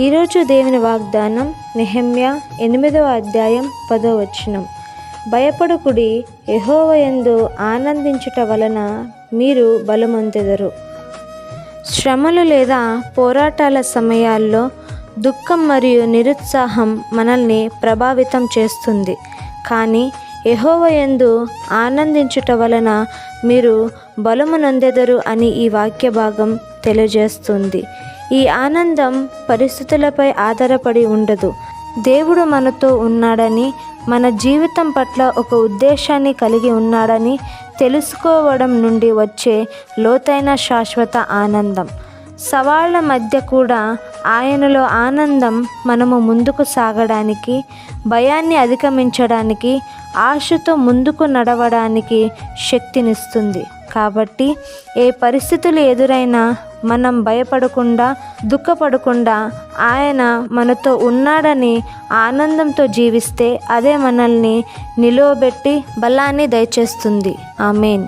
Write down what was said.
ఈరోజు దేవుని వాగ్దానం నెహెమ్యా 8వ అధ్యాయం 10వ వచనం. భయపడకుడి, యెహోవా యందు ఆనందించుట వలన మీరు బలమొందెదరు. శ్రమలు లేదా పోరాటాల సమయాల్లో దుఃఖం మరియు నిరుత్సాహం మనల్ని ప్రభావితం చేస్తుంది. కానీ యెహోవా యందు ఆనందించుట వలన మీరు బలమునొందెదరు అని ఈ వాక్య భాగం తెలియజేస్తుంది. ఈ ఆనందం పరిస్థితులపై ఆధారపడి ఉండదు. దేవుడు మనతో ఉన్నాడని, మన జీవితం పట్ల ఒక ఉద్దేశాన్ని కలిగి ఉన్నాడని తెలుసుకోవడం నుండి వచ్చే లోతైన శాశ్వత ఆనందం. సవాళ్ల మధ్య కూడా ఆయనలో ఆనందం మనము ముందుకు సాగడానికి, భయాన్ని అధిగమించడానికి, ఆశతో ముందుకు నడవడానికి శక్తినిస్తుంది. కాబట్టి ఏ పరిస్థితులు ఎదురైనా మనం భయపడకుండా, దుఃఖపడకుండా ఆయన మనతో ఉన్నాడని ఆనందంతో జీవిస్తే అదే మనల్ని నిలువబెట్టి బలాన్ని దయచేస్తుంది. ఆమేన్.